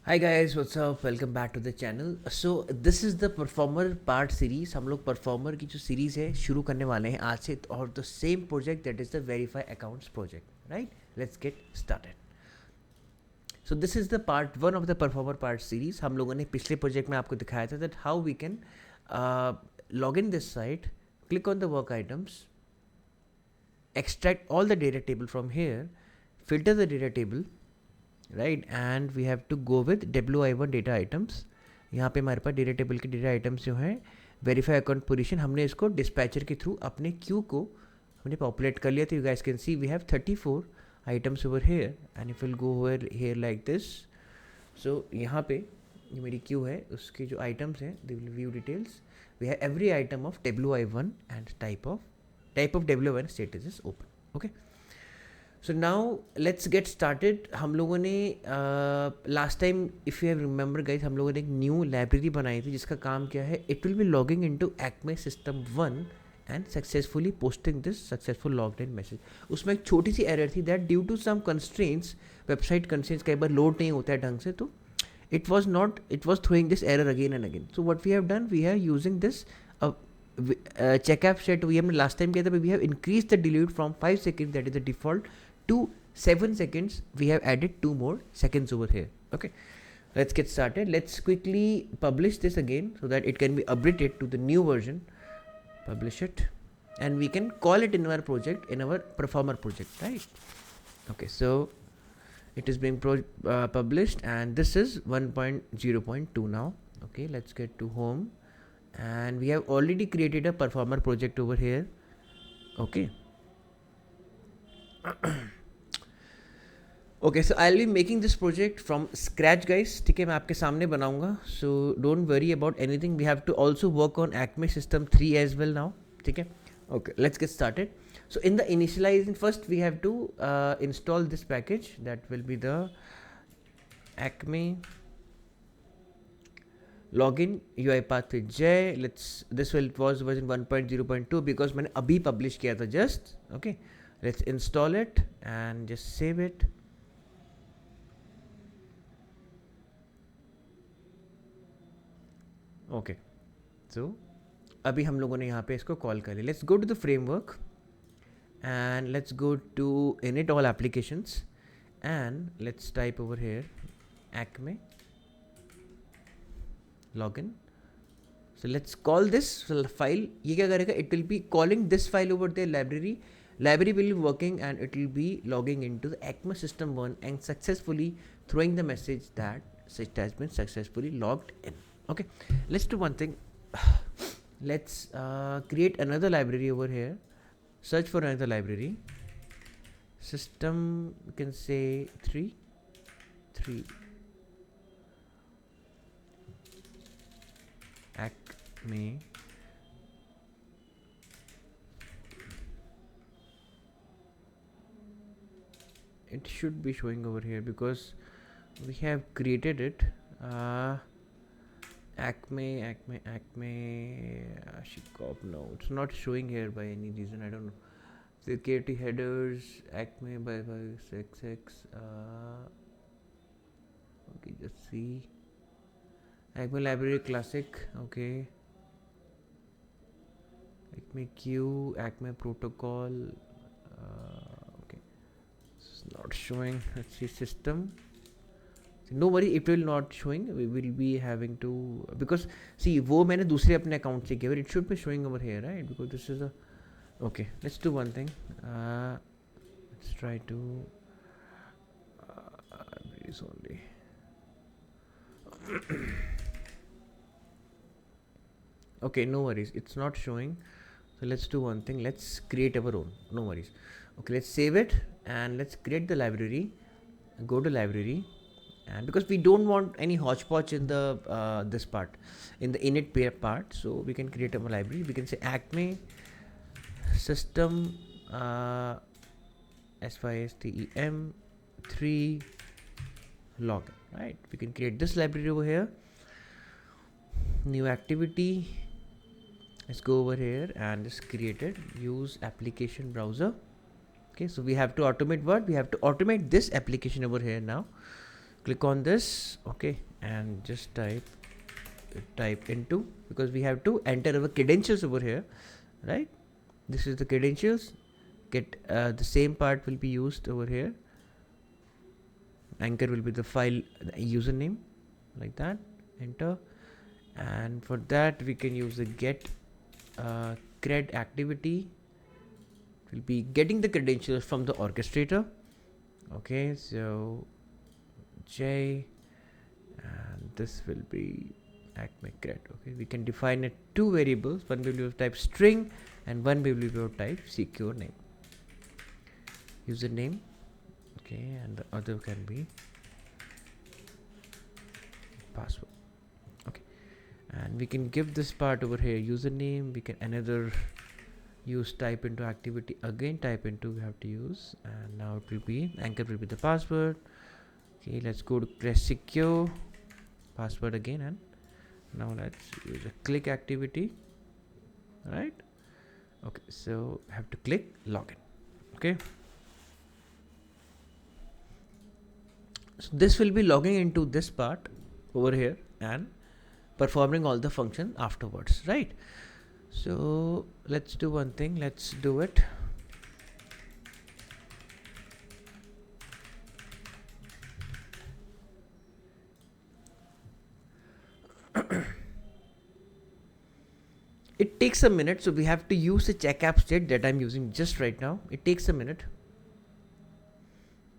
Hi guys, what's up? Welcome back to the channel. So this is the performer part series. हम लोग performer की जो series है शुरू करने वाले हैं आज से और the same project that is the verify accounts project, right? Let's get started. So this is the part one of the performer part series. हम लोगों ने पिछले project में आपको दिखाया था that how we can log in this site, click on the work items, extract all the data table from here, filter the data table, right and we have to go with WI1 data items. यहाँ पे हमारे पास data table के data items जो हैं verify account position हमने इसको dispatcher के थ्रू अपने क्यू को हमने पॉपुलेट कर लिया था. You guys can see we have 34 items over here and if will go over here like this. So यहाँ पे ये मेरी क्यू है, उसके जो आइटम्स हैं they will view details. We have every item of WI1 and type of WI1 status is open. Okay, so now let's get started. हम लोगों ने last time if you have remember guys हम लोगों ने एक new library बनाई थी जिसका काम क्या है, it will be logging into Acme system 1 and successfully posting this successful logged in message. उसमें एक छोटी सी एरर थी that due to some constraints, website constraints कई बार लोड नहीं होता है ढंग से, तो it was throwing this error again and again. So what we have done, we are using this check app set. We हमने लास्ट टाइम किया था, we have increased the delete from 5 seconds that is the default to 7 seconds. We have added 2 more seconds over here. Okay, let's get started. Let's quickly publish this again so that it can be updated to the new version. Publish it and we can call it in our project, in our performer project, right? Okay, so it is being published and this is 1.0.2 now. Okay, let's get to home and we have already created a performer project over here. Okay. Okay, so I'll be making this project from scratch guys. ठीक है, मैं आपके सामने बनाऊंगा, so don't worry about anything. We have to also work on Acme system 3 as well now. ठीक है. Okay, let's get started. So in the initializing, first we have to install this package. That will be the Acme login UiPath with J. This was version 1.0.2 because मैंने अभी publish किया था just. Okay, let's install it and just save it. Okay, so अभी हम लोगों ने यहाँ पे इसको कॉल कर लिया. Let's go to the framework and let's go to init all applications and let's type over here Acme login. So let's call this file. ये क्या करेगा, it will be calling this file over there library will be working and it will be logging into the Acme system 1 and successfully throwing the message that it has been successfully logged in. Okay, let's do one thing. Let's create another library over here. Search for another library. System, you can say 3 Acme it should be showing over here because we have created it. Acme Shikop. No, it's not showing here by any reason. I don't know. Security headers Acme by 566. Okay, just see Acme library classic. Okay, Acme queue, Acme protocol. Okay, it's not showing. Let's see system. No worry, it will not showing. We will be having to, because see वो मैंने दूसरे अपने account से किया, but it should be showing over here, right? Because this is a okay. Let's do one thing. Let's try to is only okay. No worries, it's not showing. So let's do one thing. Let's create our own. No worries. Okay, let's save it and let's create the library. Go to library. And because we don't want any hodgepodge in the this part, in the init part, so we can create a library. We can say Acme system SYSTEM 3 login, right? We can create this library over here. New activity. Let's go over here and just create it. Use application browser. Okay, so we have to automate what? We have to automate this application over here now. click on this, okay, and just type into, because we have to enter our credentials over here, right? This is the credentials. Get the same part will be used over here. Anchor will be the file the username, like that. Enter, and for that we can use the get cred activity. We'll be getting the credentials from the orchestrator. Okay, so J, and this will be acme cred. Okay, we can define it two variables. One will be of type string, and one will be of type secure name, username. Okay, and the other can be password. Okay, and we can give this part over here username. We can another use type into activity, again type into we have to use, and now it will be anchor will be the password. Okay, let's go to press secure password again, and now let's use a click activity, right? Okay, so have to click login. Okay, so this will be logging into this part over here and performing all the function afterwards, right? So let's do one thing, let's do it. It takes a minute, so we have to use the check app state that I'm using just right now. It takes a minute.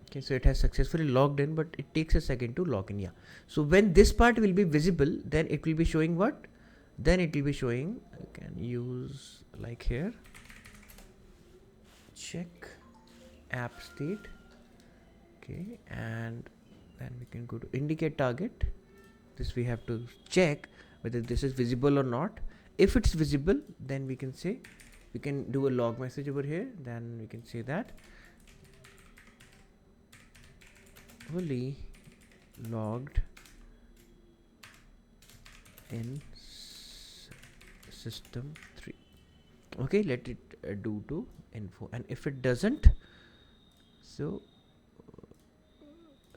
Okay, so it has successfully logged in, but it takes a second to log in. Yeah, so when this part will be visible, then it will be showing what? Then it will be showing, I can use like here, check app state. Okay, and then we can go to indicate target. This we have to check whether this is visible or not. If it's visible, then we can say, we can do a log message over here. Then we can say that fully logged in system 3. Okay, let it do to info, and if it doesn't, so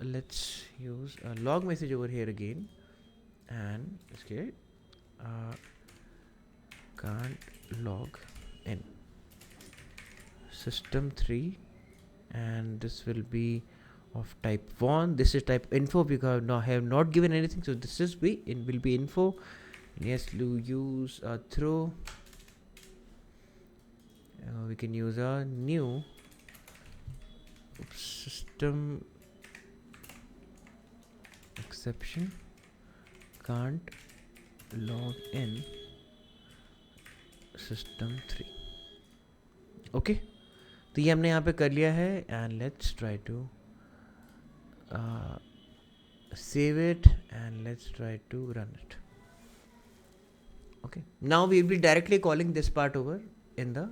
let's use a log message over here again, and okay, can't log in system 3, and this will be of type 1. This is type info because now have not given anything, so this is will be info. Yes, to use a throw, we can use a new system exception, can't log in system 3. Okay, तो ये हमने यहाँ पे कर लिया है, and let's try to save it, and let's try to run it. Okay, now we will be directly calling this part over in the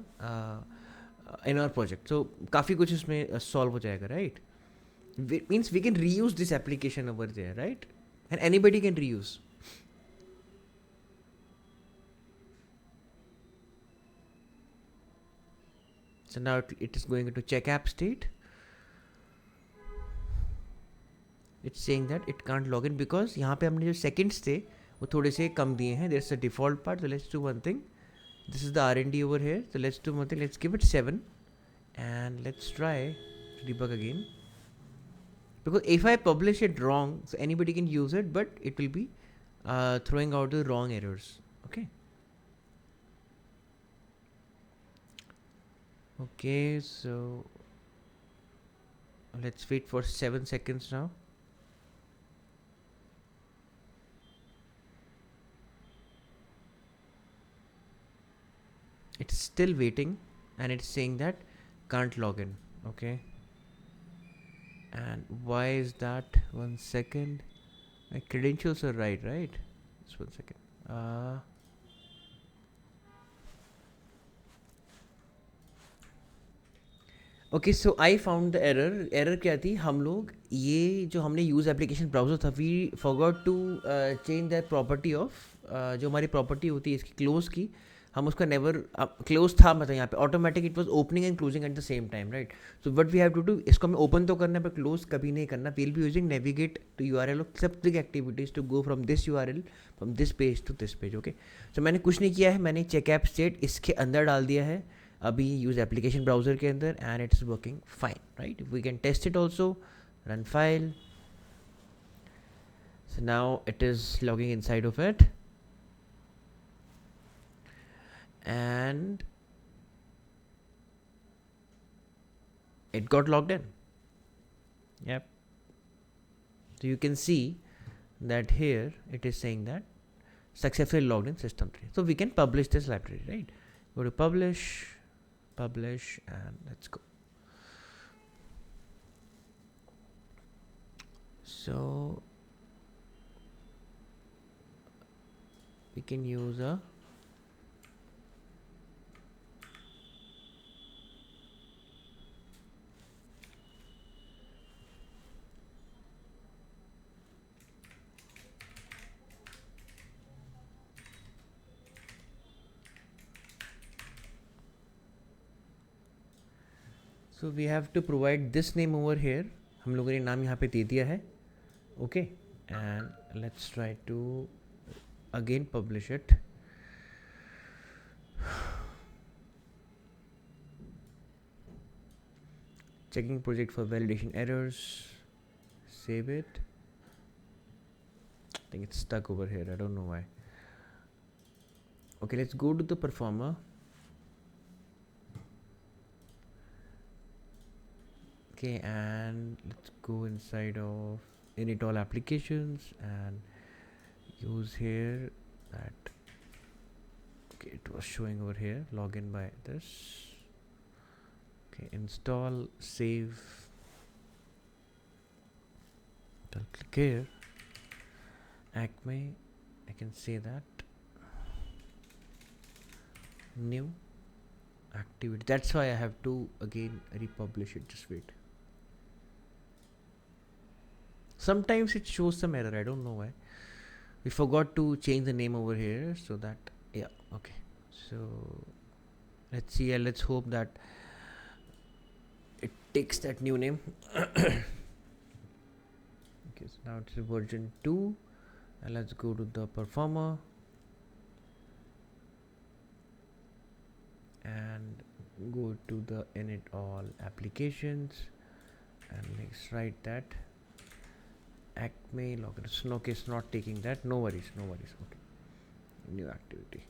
in our project. So काफ़ी कुछ इसमें solve हो जाएगा, right? Means we can reuse this application over there, right? And anybody can reuse. So now it is going into check app state. It's saying that it can't log in because यहाँ पे हमने जो seconds थे वो थोड़े से कम दिए हैं. There's a default part. So let's do one thing. This is the R&D over here. So let's do one thing. Let's give it 7, and let's try to debug again. Because if I publish it wrong, so anybody can use it, but it will be throwing out the wrong errors. Okay. Okay, so let's wait for 7 seconds now. It's still waiting, and it's saying that can't log in. Okay, and why is that? 1 second, my credentials are right? Just 1 second. Okay, so I found the error क्या थी? हम लोग ये जो हमने use application browser था, we forgot to change that property of जो हमारी प्रॉपर्टी होती है इसकी क्लोज की, हम उसका नेवर क्लोज था, मतलब यहाँ पे automatic it was opening and closing at the same time, right. So what we have to do, इसको हमें ओपन तो करना है पर क्लोज कभी नहीं करना. We will be using navigate to URL of सबस्टिक activities to go from this URL, from this page to this page. Okay, so मैंने कुछ नहीं किया है, मैंने चेक ऐप स्टेट इसके अंदर डाल दिया है अभी यूज एप्लीकेशन ब्राउजर के अंदर, and it's working fine, right. We can test it also. Run file. So now it is logging inside of it, and it got logged in. Yep. So you can see that here it is saying that successfully logged in system 3. So we can publish this library, right? Go to publish, and let's go. So we can use a so we have to provide this name over here. हम लोगों ने नाम यहाँ पे दे दिया है. Okay, and let's try to again publish it. Checking project for validation errors. Save it. I think it's stuck over here, I don't know why. Okay, let's go to the performer. Okay, and let's go inside of init all applications and use here that. Okay, it was showing over here, login by this. Okay, install, save. I'll click here. Acme, I can say that. New activity. That's why I have to again republish it. Just wait. Sometimes it shows some error, I don't know why. We forgot to change the name over here, so that, yeah, okay. So let's see, let's hope that it takes that new name. Okay, so now it's version 2, and let's go to the performer and go to the init all applications, and let's write that Acme login. So, okay, it's not taking that. No worries. Okay, new activity.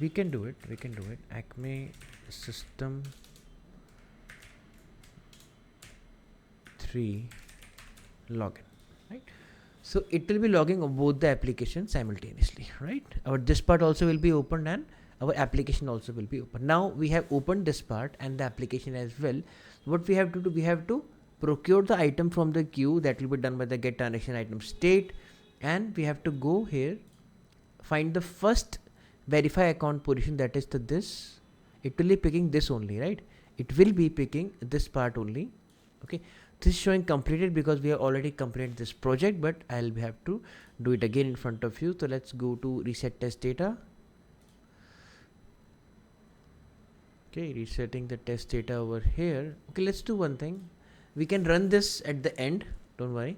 We can do it. Acme system 3 login, right? So it will be logging of both the applications simultaneously, right? Our this part also will be opened and our application also will be open. Now we have opened this part and the application as well. What we have to do, we have to procure the item from the queue. That will be done by the get transaction item state, and we have to go here, find the first verify account position, that is the this. It will be picking this only, right? It will be picking this part only. Okay, this is showing completed because we have already completed this project, but I'll have to do it again in front of you. So let's go to reset test data. Okay, resetting the test data over here. Okay, let's do one thing. We can run this at the end, don't worry.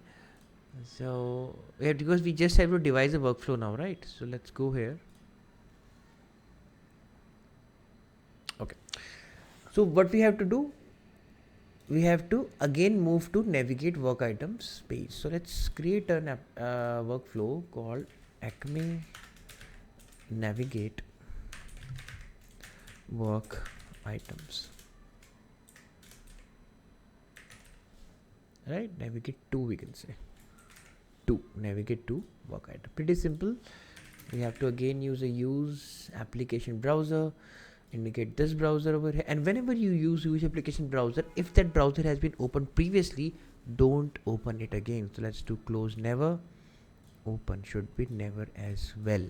So yeah, because we just have to devise a workflow now, right? So let's go here. Okay, so what we have to do, we have to again move to navigate work items page. So let's create a workflow called Acme navigate work items, right? Navigate to, we can say to navigate to work item. Pretty simple. We have to again use a use application browser, indicate this browser over here, and whenever you use application browser, if that browser has been opened previously, don't open it again. So let's do close never, open should be never as well.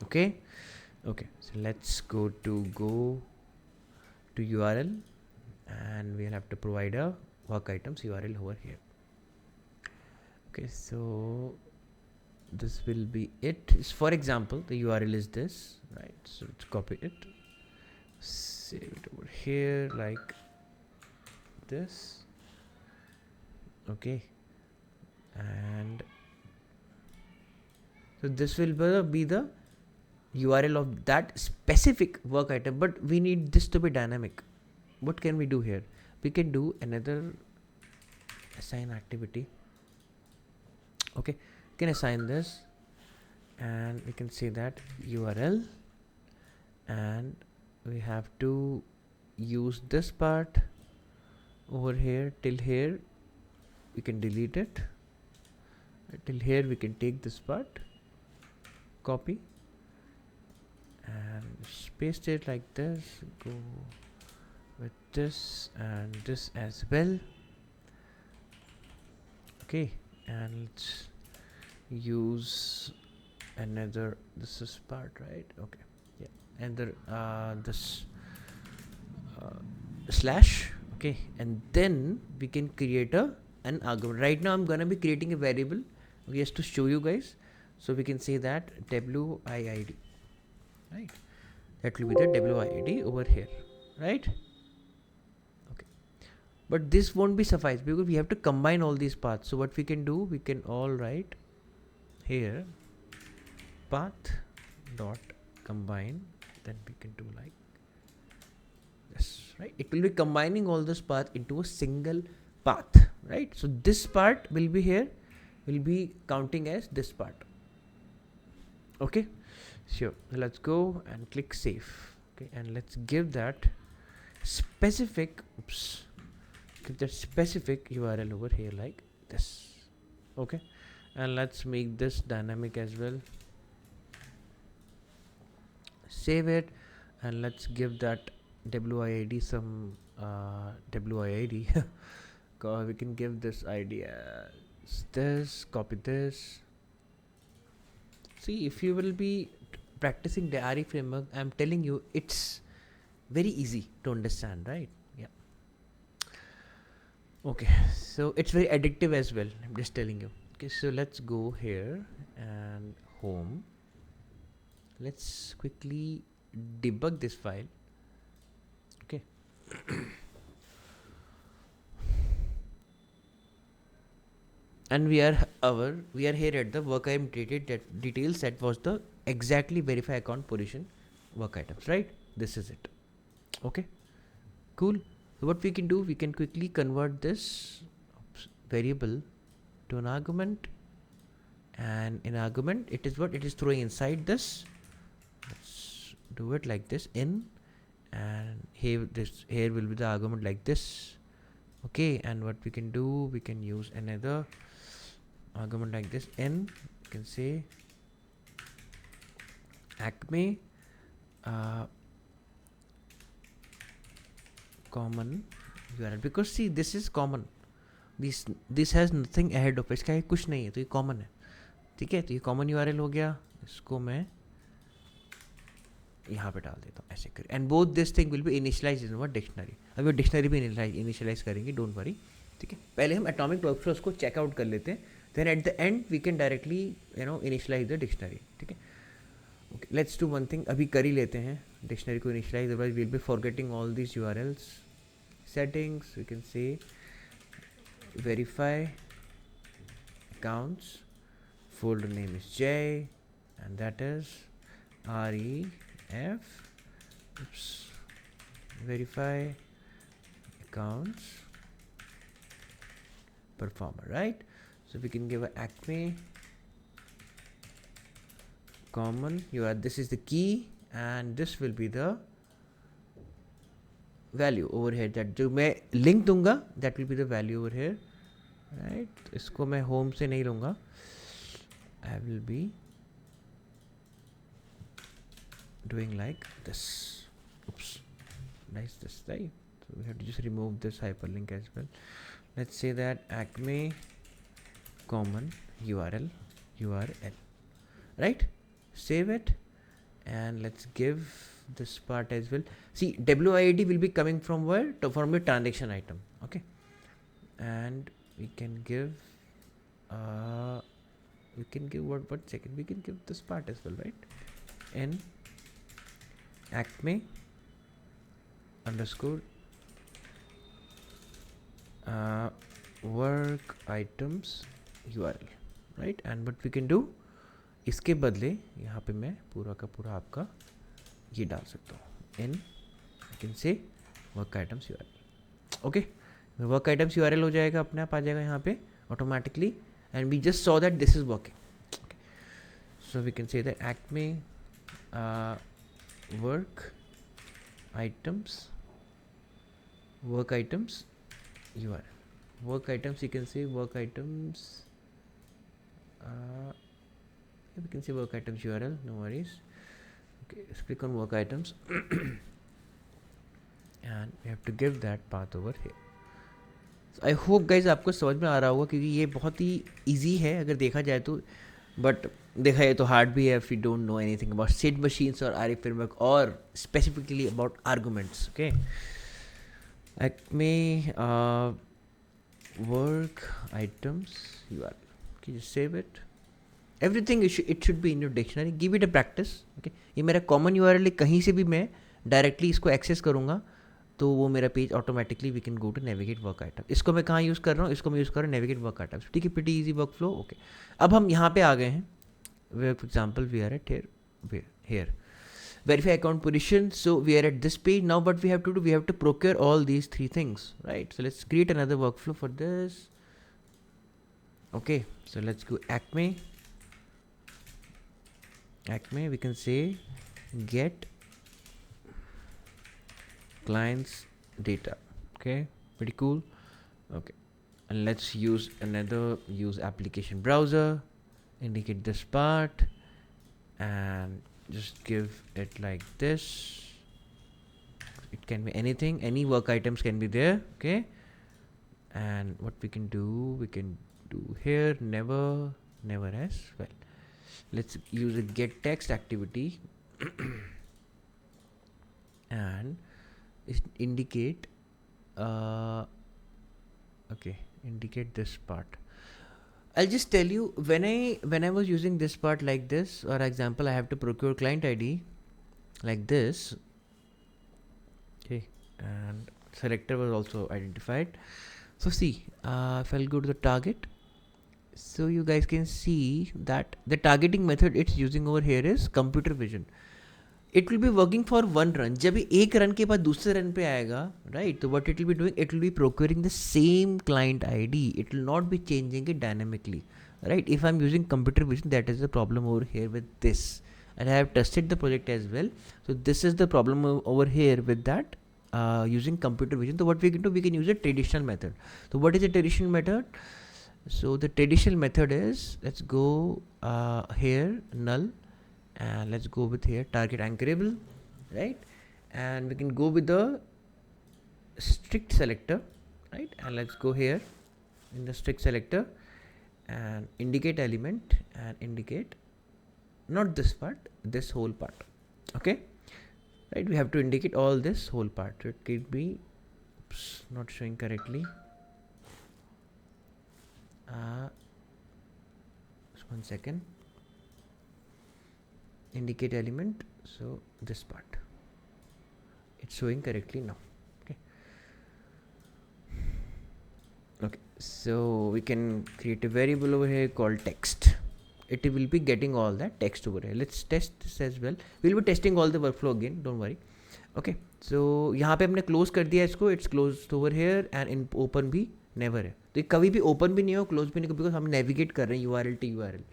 Okay, so let's go to URL, and we'll have to provide a work items URL over here. Okay, so this will be it. For example, the URL is this, right? So let's copy it, save it over here like this. Okay, and so this will be the URL of that specific work item, but we need this to be dynamic. What can we do here? We can do another assign activity. Okay, we can assign this, and we can say that URL, and we have to use this part over here till here. We can delete it. Till here we can take this part, copy, and paste it like this. Go with this and this as well. Okay, and let's use another, this is part, right? Okay, yeah, and this slash. Okay, and then we can create an argument. Right now I'm gonna be creating a variable just to show you guys. So we can say that WIID, right? That will be the WIID over here, right? Okay, but this won't be suffice because we have to combine all these paths. So what we can do, we can all write here path dot combine, then we can do like this, right? It will be combining all this path into a single path, right? So this part will be here, will be counting as this part. Okay, sure. Let's go and click save. Okay, and let's give that specific, give that specific URL over here like this. Okay, and let's make this dynamic as well. Save it, and let's give that WIID some WIID. We can give this ID as this, copy this. See, if you will be practicing the ReFramework, I'm telling you, it's very easy to understand, right? Yeah. Okay, so it's very addictive as well, I'm just telling you. Okay, so let's go here and home. Let's quickly debug this file. Okay. And we are here at the work item details. That was the exactly verify account position work items, right? This is it. Okay, cool. So what we can do, we can quickly convert this variable to an argument, and in argument it is what it is throwing inside this. Let's do it like this, in, and here will be the argument like this. Okay, and what we can do, we can use another argument like this, in, you can say acme common URL, because see, this is common, this has nothing ahead of it, इसका कुछ नहीं है, तो ये common है. ठीक है, तो ये common URL हो गया, इसको मैं यहाँ पे डाल देता हूँ ऐसे कर, and both this thing will be initialise in our dictionary. अभी डिक्शनरी भी इनिशियलाइज करेंगे, डोंट वरी. ठीक है, पहले हम एटॉमिक वर्कफ्लोज को चेकआउट कर लेते हैं, then at the end we can directly initialise the dictionary. ठीक है, okay, let's do one thing, अभी कर ही लेते हैं डिक्शनरी को initialise, otherwise we'll be forgetting all this URLs. settings, we can say verify accounts, folder name is J, and that is REF, verify accounts performer, right? So we can give a acme common URL, this is the key, and this will be the value over here, that जो मैं link दूंगा that will be the value over here, right? इसको मैं home से नहीं लूँगा, I will be doing like this. Oops, nice, this, right? So we have to just remove this hyperlink as well. Let's say that acme common URL, right? Save it, and let's give this part as well. See, WID will be coming from where? From your transaction item. Okay, and we can give we can give one second, we can give this part as well, right? In acme underscore work items URL, right? And what we can do, इसके बदले यहाँ पे मैं पूरा का पूरा आपका ये डाल सकता हूँ in, I can say work items URL. Okay, work items URL हो जाएगा, अपने आप आ जाएगा यहाँ पे automatically, and we just saw that this is working. So we can say that acme work items URL. Work items, you can say work items, we can say work items URL, no worries. Okay, let's click on work items and we have to give that path over here. So I hope guys आपको समझ में आ रहा होगा, क्योंकि ये बहुत ही easy है अगर देखा जाए तो, but देखा जाए तो hard भी है if you don't know anything about state machines or ReFramework or specifically about arguments. Okay, acme work items URL. Okay, just save it. Everything it should be in your dictionary. Give it a practice. Okay, ये मेरा common URL है, कहीं से भी मैं directly इसको access करूँगा तो वो मेरा page automatically we can go to navigate work item. इसको मैं कहाँ यूज़ कर रहा हूँ, इसको मैं यूज़ कर रहा हूँ नेविगेट वर्क आइटम्स. ठीक है, pretty easy work flow. Okay, अब हम यहाँ पे आ गए हैं. For example we are at here verify account position. So we are at this page now. What we have to do, we have to procure all these three things, right? So let's create another workflow for this. Okay, so let's go acme, we can say get clients data. Okay, pretty cool. Okay, and let's use use application browser, indicate this part and just give it like this. It can be anything, any work items can be there. Okay, and what we can do, we can do here never as well. Let's use a get text activity and indicate okay, indicate this part. I'll just tell you, when I was using this part like this, or example I have to procure client ID like this. Okay, and selector was also identified. So see, if I'll go to the target, so you guys can see that the targeting method it's using over here is computer vision. It will be working for one run. जब भी एक run के बाद दूसरे run पे आएगा, right? तो what it will be doing, it will be procuring the same client ID. It will not be changing it dynamically, right? If I'm using computer vision, that is the problem over here with this. And I have tested the project as well. So this is the problem over here with that using computer vision. So what we can do, we can use a traditional method. So what is a traditional method? So the traditional method is, let's go here null. And let's go with here target anchorable, right? And we can go with the strict selector, right? And let's go here in the strict selector and indicate element and indicate not this part, this whole part. Okay, right? We have to indicate all this whole part. So it could be not showing correctly. Just 1 second. Indicate element, so this part, it's showing correctly now. Okay, so we can create a variable over here called text. It will be getting all that text over here. Let's test this as well. We'll be testing all the workflow again, don't worry. Okay, so यहाँ पे हमने close कर दिया इसको, it's closed over here and in open भी never है. तो कभी भी open भी नहीं हो, close भी नहीं हो, because हम navigate कर रहे हैं URL to URL.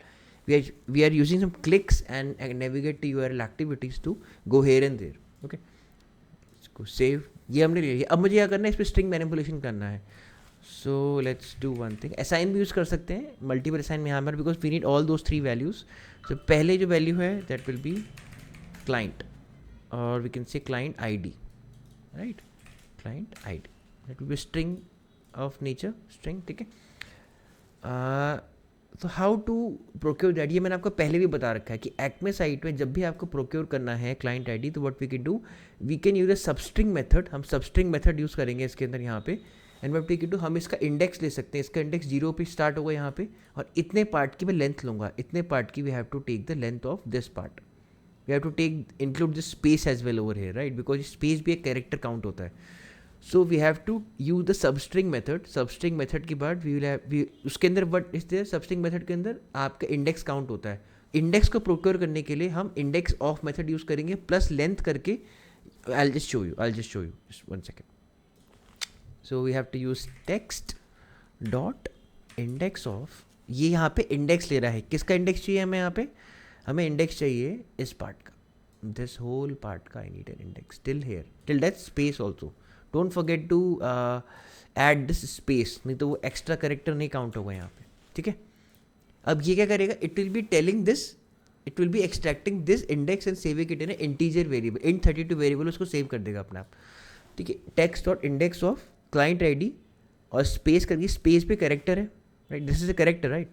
We are using some clicks and navigate to URL activities to go here and there. Okay, इसको save, ये हमने ले लिया. अब मुझे क्या करना है, इस पर string manipulation करना है. So let's do one thing. Assign भी use कर सकते हैं, multiple assign में यहाँ पर, because we need all those three values. So पहले जो value है that will be client, or we can say client ID, right? Client ID, that will be string of nature, string. ठीक है. तो how to procure that, ये मैंने आपको पहले भी बता रखा है कि एक्मे साइट में जब भी आपको प्रोक्योर करना है क्लाइंट आईडी, तो what we can do, we can use a substring method. हम सबस्ट्रिंग मेथड यूज़ करेंगे इसके अंदर यहाँ पे, एंड वेब टेक टू हम इसका इंडेक्स ले सकते हैं, इसका इंडेक्स 0 पे स्टार्ट होगा यहाँ पे, और इतने पार्ट की मैं लेंथ लूँगा, इतने पार्ट की we have to take the length of this part, we have to take include this space as well over here, right, because space भी एक कैरेक्टर काउंट होता है. So we have to use the substring method. Substring method के बाद we will have, उसके अंदर what is there, substring method के अंदर आपका इंडेक्स काउंट होता है. इंडेक्स को प्रोक्योर करने के लिए हम इंडेक्स ऑफ मेथड यूज करेंगे प्लस लेंथ करके. I'll just show you just 1 second. So we have to use text dot index of, ये यहाँ पे इंडेक्स ले रहा है. किसका इंडेक्स चाहिए हमें यहाँ पे? हमें इंडेक्स चाहिए इस पार्ट का, दिस होल पार्ट का. I need an index till here, till that space also. Don't forget to add this space, नहीं तो वो एक्स्ट्रा करेक्टर नहीं काउंट होगा यहाँ पे. ठीक है, अब ये क्या करेगा, it will be telling this, it will B extracting this index and saving it in integer variable, int32 variable उसको सेव कर देगा अपने आप. ठीक है, text dot index of client ID और स्पेस करके, स्पेस पे कैरेक्टर है, right, this is a character, right.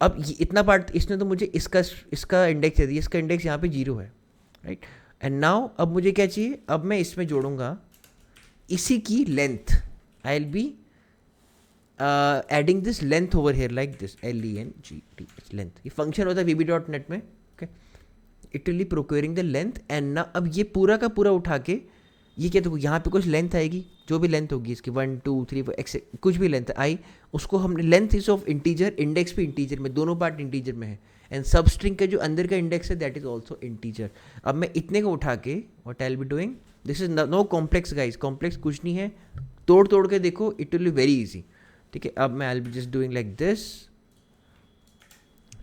अब ये इतना पार्ट इसने तो मुझे इसका इंडेक्स दे दिया, इसका इंडेक्स यहाँ पे 0 है, राइट. एंड नाउ अब मुझे क्या चाहिए, अब मैं इसमें जोड़ूंगा इसी की length. I will be adding this length over here like this, LENGT, length. ये फंक्शन होता है VB.NET में. Okay, it will B procuring the length. And ना अब ये पूरा का पूरा उठा के, ये क्या, तो यहाँ पे कुछ लेंथ आएगी, जो भी लेंथ होगी इसकी 1 2 3 4 एक्स, कुछ भी लेंथ आई, उसको हमने, length is of integer, index भी इंटीजर में, दोनों पार्ट इंटीजर में है. एंड सब स्ट्रिंग का जो अंदर का इंडेक्स है दैट इज ऑल्सो इंटीजर. अब मैं इतने को उठा के, what I will be doing, this is no complex guys, complex कुछ नहीं है, तोड़ के देखो, it will be very easy. ठीक है, अब मैं I will be just doing like this.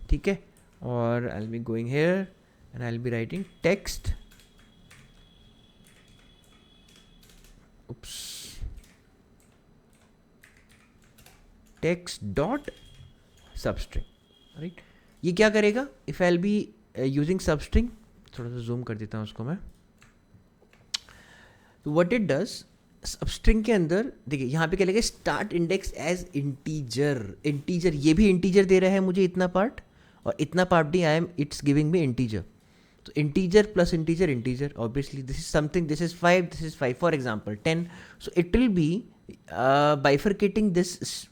ठीक है, और I will be going here and I will be writing text, text dot substring, right. ये क्या करेगा, if I will be using substring, थोड़ा सा जूम कर देता हूँ उसको मैं. तो व्हाट इट डज, सबस्ट्रिंग के अंदर देखिए यहाँ पे क्या लगेगा, start index as integer. Integer, ये भी इंटीजर दे रहा है मुझे इतना पार्ट, और इतना पार्ट भी I am, it's giving me integer. तो integer plus integer, integer, obviously this is something, this is 5, this is 5, for example 10. So it will be bifurcating this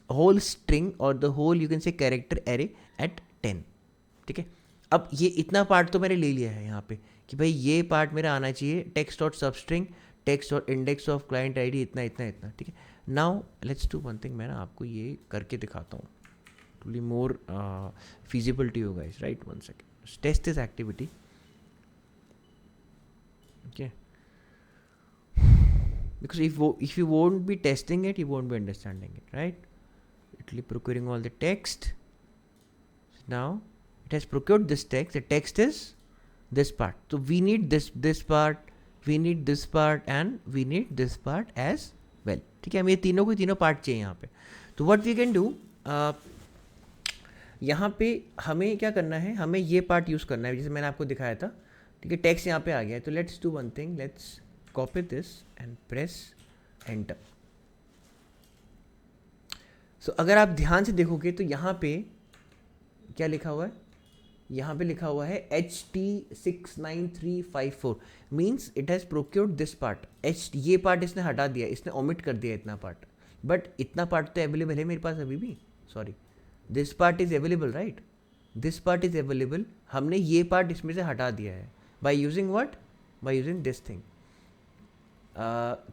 whole string or the whole you can say character array at 10. ठीक है, अब ये इतना part तो मैंने ले लिया है यहाँ पे कि भाई ये पार्ट मेरा आना चाहिए, text dot substring, text dot index of client ID, इतना इतना इतना. ठीक है, now let's do one thing, मैं ना आपको ये करके दिखाता हूँ to be more feasible to you guys, right. 1 second, test this activity. Okay, because if you won't be testing it, you won't be understanding it, right? It will be procuring all the text. Now it has procured this text. The text is this part. So we need this part, we need this part, and we need this part as well. ठीक है, हमें ये तीनों को तीनों part चाहिए यहाँ पे. तो what we can do, यहाँ पे हमें क्या करना है, हमें ये पार्ट यूज़ करना है जैसे मैंने आपको दिखाया था. ठीक है, टेक्स्ट यहाँ पे आ गया है. तो let's do one thing, let's copy this and press enter. So अगर आप ध्यान से देखोगे तो यहाँ पे क्या लिखा हुआ है, यहाँ पे लिखा हुआ है HT69354, means it has procured this part. ये पार्ट इसने हटा दिया, इसने ओमिट कर दिया इतना पार्ट, बट इतना पार्ट तो अवेलेबल है मेरे पास अभी भी. Sorry, this part is available, right, this part is available. हमने ये पार्ट इसमें से हटा दिया है by using what, by using this thing,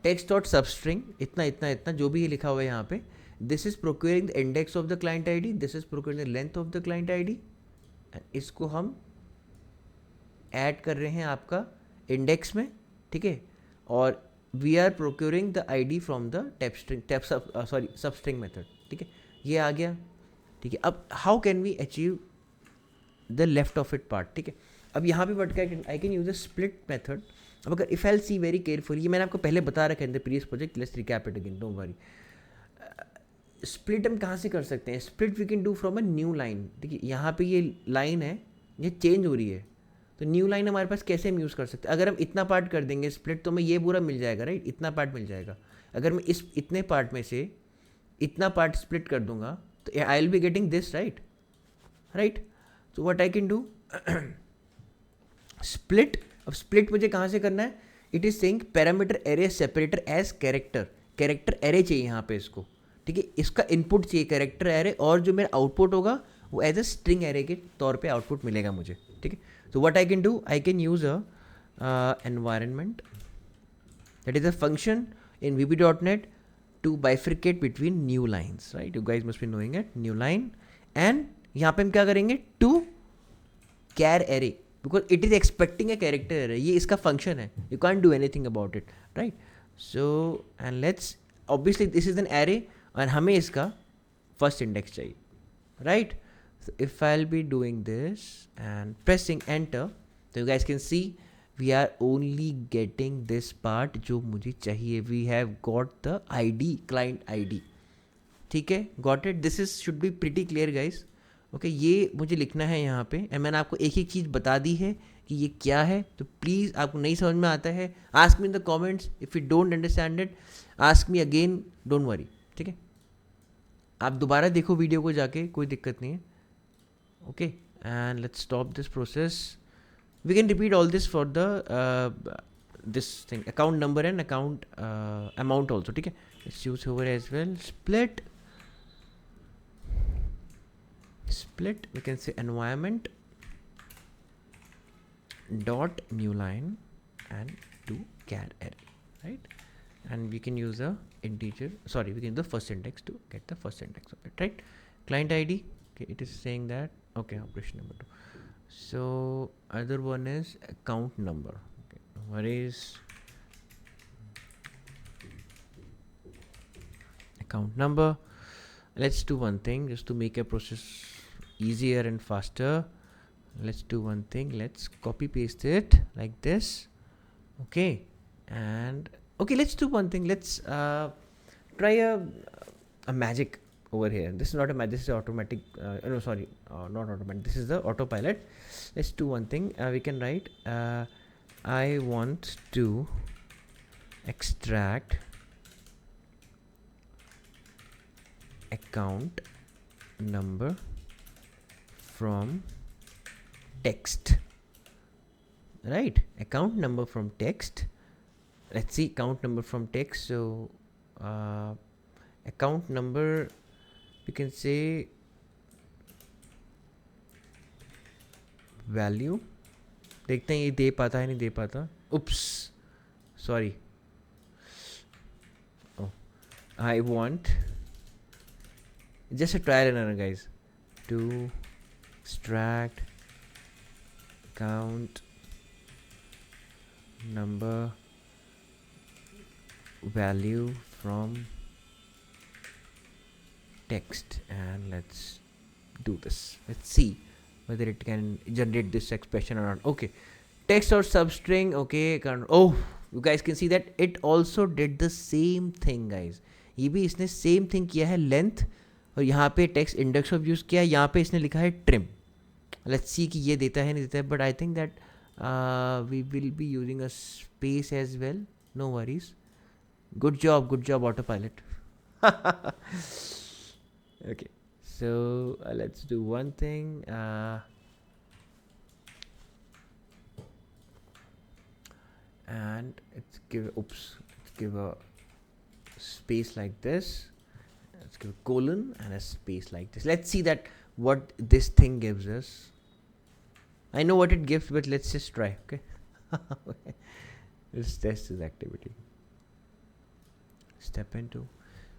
text dot substring, इतना इतना इतना जो भी ये लिखा हुआ है यहाँ पे, this is procuring the index of the client ID, this is procuring the length of the client ID, इसको हम ऐड कर रहे हैं आपका इंडेक्स में. ठीक है, और we are procuring the ID from the substring method. ठीक है, ये आ गया. ठीक है, अब how can we achieve the left of it part. ठीक है, अब यहाँ पे but I can use a split method. अब अगर if I see very carefully, ये मैंने आपको पहले बता रखा है in the previous project, let's recap it again, don't worry. Split हम कहाँ से कर सकते हैं, split we can do from a new line. देखिए यहाँ पे ये लाइन है, ये चेंज हो रही है, तो न्यू लाइन हमारे पास कैसे हम यूज़ कर सकते हैं. अगर हम इतना पार्ट कर देंगे स्प्लिट, तो हमें ये पूरा मिल जाएगा, राइट, इतना पार्ट मिल जाएगा. अगर मैं इस इतने पार्ट में से इतना पार्ट स्प्लिट कर दूंगा तो I will be getting this, right, right. So what I can do, split. अब स्प्लिट मुझे कहाँ से करना है, it is saying parameter array separator as character. Character array चाहिए यहाँ पे इसको, ठीक है, इसका इनपुट चाहिए कैरेक्टर एरे, और जो मेरा आउटपुट होगा वो एज अ स्ट्रिंग एरे के तौर पे आउटपुट मिलेगा मुझे, ठीक है. सो what I can do, I can use a environment, that is a function in vb.net to bifurcate between new lines, right? You guys must be knowing it, new line. And यहाँ पे हम क्या करेंगे, to char array, because it is expecting a character array, ये इसका function है, you can't do anything about it, right? So and let's, obviously this is an array और हमें इसका first index चाहिए, right? So if I'll be doing this and pressing enter, so you guys can see we are only getting this part जो मुझे चाहिए. We have got the ID, client ID, ठीक है, got it. This is should be pretty clear guys. Okay ये मुझे लिखना है यहाँ पे, एंड मैंने आपको एक एक चीज़ बता दी है कि ये क्या है. तो प्लीज़ आपको नहीं समझ में आता है, ask me in the comments. If you don't understand it, ask me again, don't worry, ठीक है. आप दोबारा देखो वीडियो को जाके, कोई दिक्कत नहीं है. Okay and let's stop this process. We can repeat all this for the this thing, account number and account amount also, ठीक है. Let's use over as well, split, we can say environment dot new line and to char array, right? And we can use a integer, sorry, we can use the first index to get the first index of it, right? Client ID, okay, it is saying that, okay, operation number 2. So other one is account number, okay, what is account number. Let's do one thing just to make a process easier and faster. Let's do one thing, let's copy paste it like this, okay. And okay, let's do one thing, let's try a magic over here. This is not a magic, this is automatic, no sorry, not automatic, this is the autopilot. Let's do one thing, we can write I want to extract account number from text, right? Account number from text. Let's see, account number from text. So account number, we can say value. देखते हैं ये दे पाता है नहीं दे पाता. Oops, sorry. Oh, I want just a trial and error guys, to extract account number value from text, and let's do this. Let's see whether it can generate this expression or not. Okay, text or substring, okay. Oh, you guys can see that it also did the same thing guys. ये भी इसने same thing किया है, length, और यहाँ पे text index of use किया है, यहाँ पे इसने लिखा है ट्रिम. लेट्स सी कि ये देता है नहीं देता है, but I think that we will be using a space as well, no worries. Good job autopilot. Okay so let's do one thing. And let's give a space like this. Let's give a colon and a space like this. Let's see that what this thing gives us. I know what it gives, but let's just try, okay? Let's test this activity. Step into.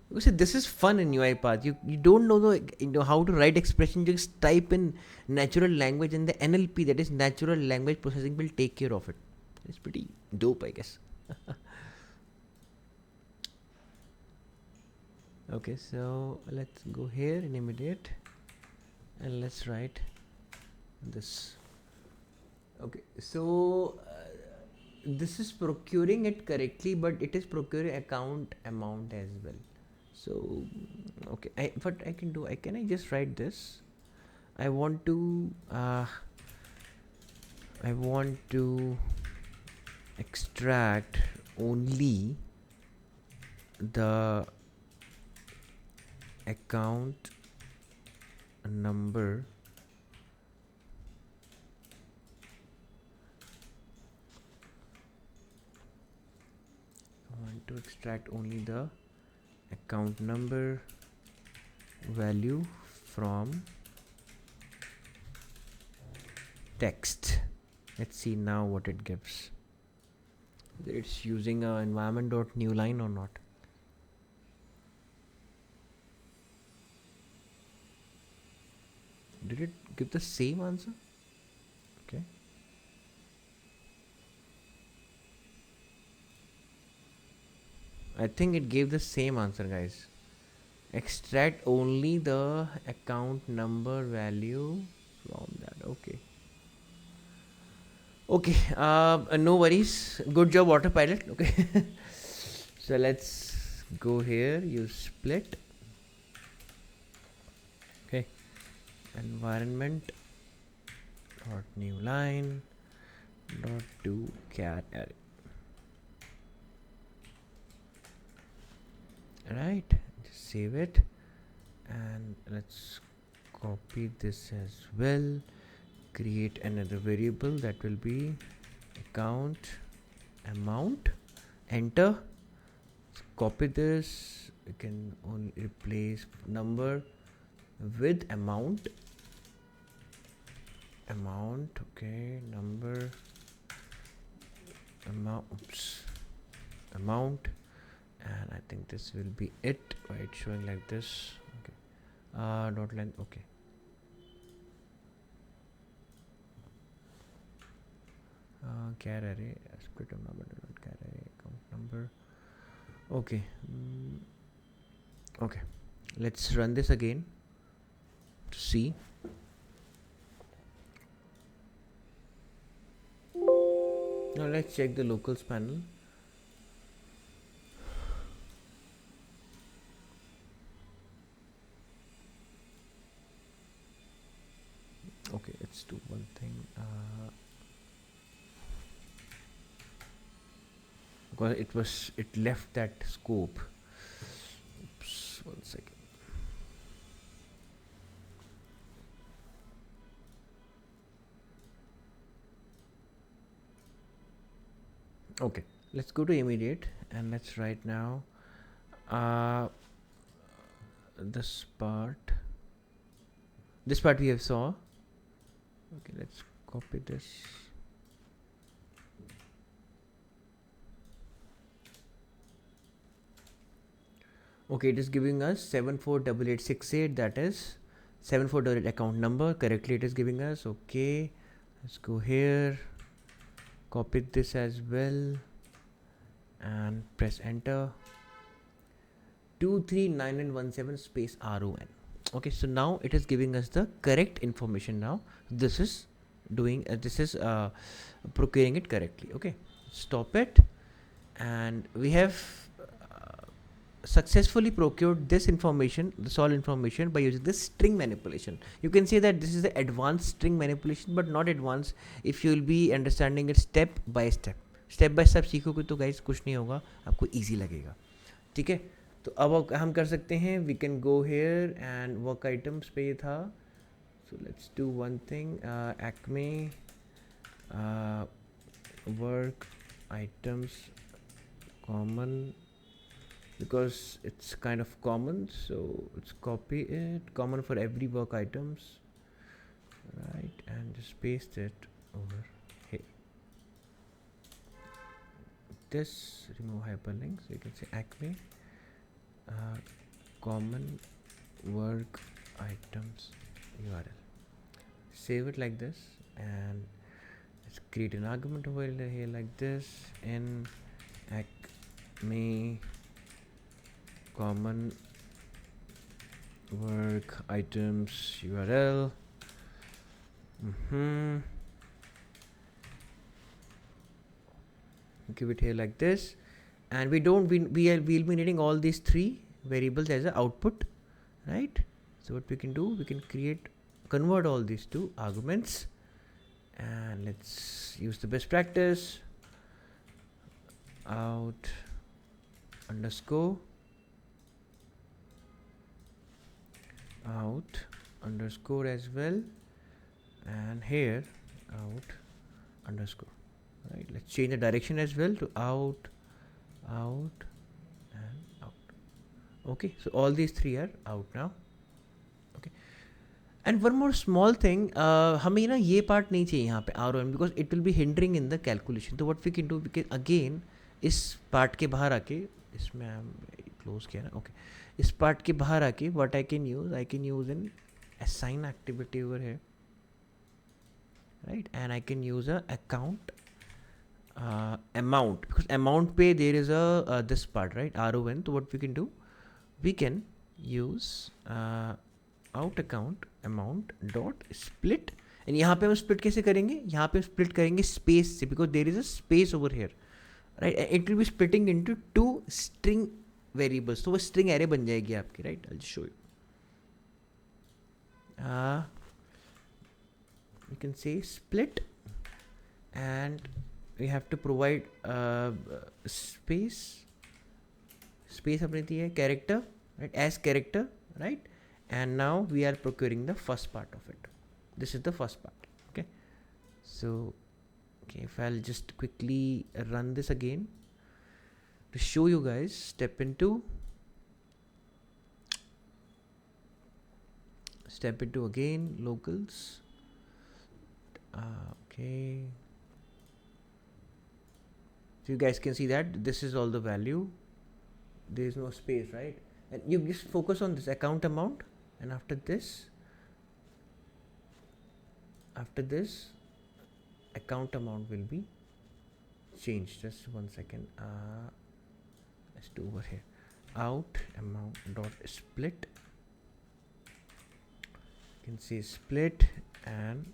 You see, this is fun in UiPath. You don't know how to write expression. Just type in natural language, and the NLP, that is natural language processing, will take care of it. It's pretty dope, I guess. Okay, so let's go here in immediate, and let's write this. Okay, so this is procuring it correctly, but it is procuring account amount as well. So okay, what I can do, can I just write this? I want to extract only the account number I want to extract only the account number value from text. Let's see now what it gives. Whether it's using a environment.newline or not. Did it give the same answer? Okay. I think it gave the same answer, guys. Extract only the account number value from that. Okay. Okay, no worries. Good job, autopilot. Okay. So let's go here, use split. Okay. Environment dot new line dot do cat array. Right, just save it, and let's copy this as well. Create another variable that will be account amount. Enter. Copy this. We can only replace number with amount. Okay, number amount, and I think this will be it. Why it's showing like this? Okay. Dot line. Okay. Char array, split of number, char array, account number. Okay. Okay. Let's run this again to see. Now let's check the locals panel. Okay, let's do one thing. Because it left that scope. Oops, 1 second. Okay, let's go to immediate and let's write now this part we have saw. Okay, let's copy this. Okay, it is giving us 748868, that is 7488 account number. Correctly it is giving us. Okay, let's go here, copy this as well and press enter. 239917 space RON. Okay, so now it is giving us the correct information. Now this is doing procuring it correctly. Okay, stop it, and we have successfully procured this information, this all information, by using this string manipulation. You can say that this is the advanced string manipulation, but not advanced if you will be understanding it step by step. सीखोगे तो guys कुछ नहीं होगा, आपको easy लगेगा. ठीक है, तो अब हम कर सकते हैं, we can go here and work items पे ये था. So let's do one thing. Acme work items common, because it's kind of common, so let's copy it, common for every work items, right, and just paste it over here. This, remove hyperlink, so you can say Acme common work items URL. Save it like this, and let's create an argument over here like this, in Acme common work items URL. Give it here like this, and we'll be needing all these three variables as an output, right? So what we can do, we can convert all these to arguments, and let's use the best practice, out underscore as well, and here out underscore, right? Let's change the direction as well to out and out. Okay, so all these three are out now. Okay, and one more small thing, हमें ना ये part नहीं चाहिए यहाँ पे ROM, because it will be hindering in the calculation. तो what we can do, we can again इस part के बाहर आके, इसमें close किया ना, okay, इस part के बाहर आके what I can use an assign activity over here, right? And I can use a account amount, because amount पे there is a this part, right, RON. So what we can do, we can use out account amount dot split, and यहाँ पे हम split कैसे करेंगे, यहाँ पे split करेंगे space से, because there is a space over here, right? It will be splitting into two string variables, तो वो string array बन जाएगी आपकी, right? I'll just show you. You can say split, and we have to provide space अपनी दी है character, right, as character, right? And now we are procuring the first part of it. This is the first part. Okay, so okay, if I'll just quickly run this again to show you guys, step into again locals. Okay, so you guys can see that this is all the value, there is no space, right? And you just focus on this account amount, and after this account amount will be changed. Just 1 second. Let's do over here out amount dot split. You can see split and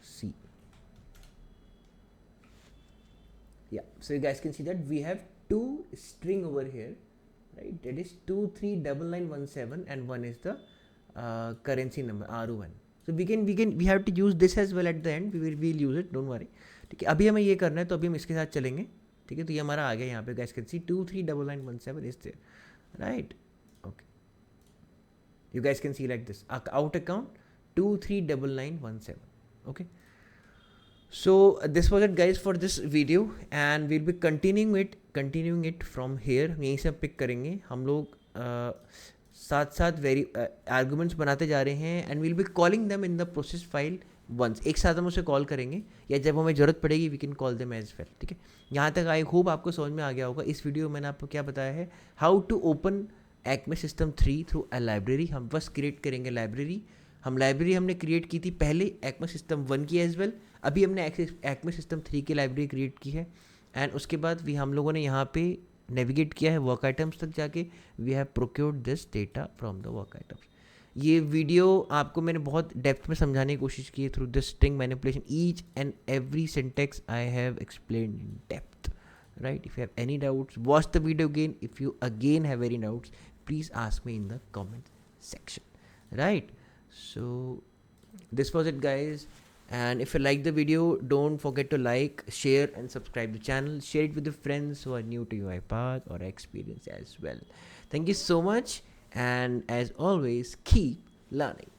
C. Yeah, so you guys can see that we have two string over here, right? That is 239917, and one is the currency number RON. So we have to use this as well at the end. we'll use it, don't worry. ठीक है, अभी हमें ये करना है, तो अभी हम इसके साथ चलेंगे. ठीक है, तो ये हमारा आ गया यहाँ पे, guys can see 239917 is there, right? Okay, you guys can see like this, out account 239917. Okay, so this was it guys for this video, and we'll be continuing it from here. यहीं से pick करेंगे हम लोग, साथ साथ arguments बनाते जा रहे हैं, and will be calling them in the process file once. एक साथ हम उसे कॉल करेंगे, या जब हमें ज़रूरत पड़ेगी we can call them as well. ठीक है, यहाँ तक आई होप आपको समझ में आ गया होगा. इस वीडियो में मैंने आपको क्या बताया है, how to open Acme system 3 through a library. हम बस क्रिएट करेंगे लाइब्रेरी. हमने क्रिएट की थी पहले एक्मे सिस्टम 1 की एज वेल, अभी हमने एक्मे सिस्टम 3 की लाइब्रेरी क्रिएट की है, एंड उसके बाद हम लोगों ने यहाँ पे नेविगेट किया है वर्क आइटम्स तक जाके. We have procured this data from the work items. ये वीडियो आपको मैंने बहुत डेप्थ में समझाने की कोशिश की है through this string manipulation. Each and every syntax I have explained in depth, right? If you have any doubts, watch the video again. If you again have any doubts, please ask me in the comment section, right? So this was it guys, and if you like the video, don't forget to like, share and subscribe the channel. Share it with your friends who are new to UiPath or experience as well. Thank you so much, and as always, keep learning.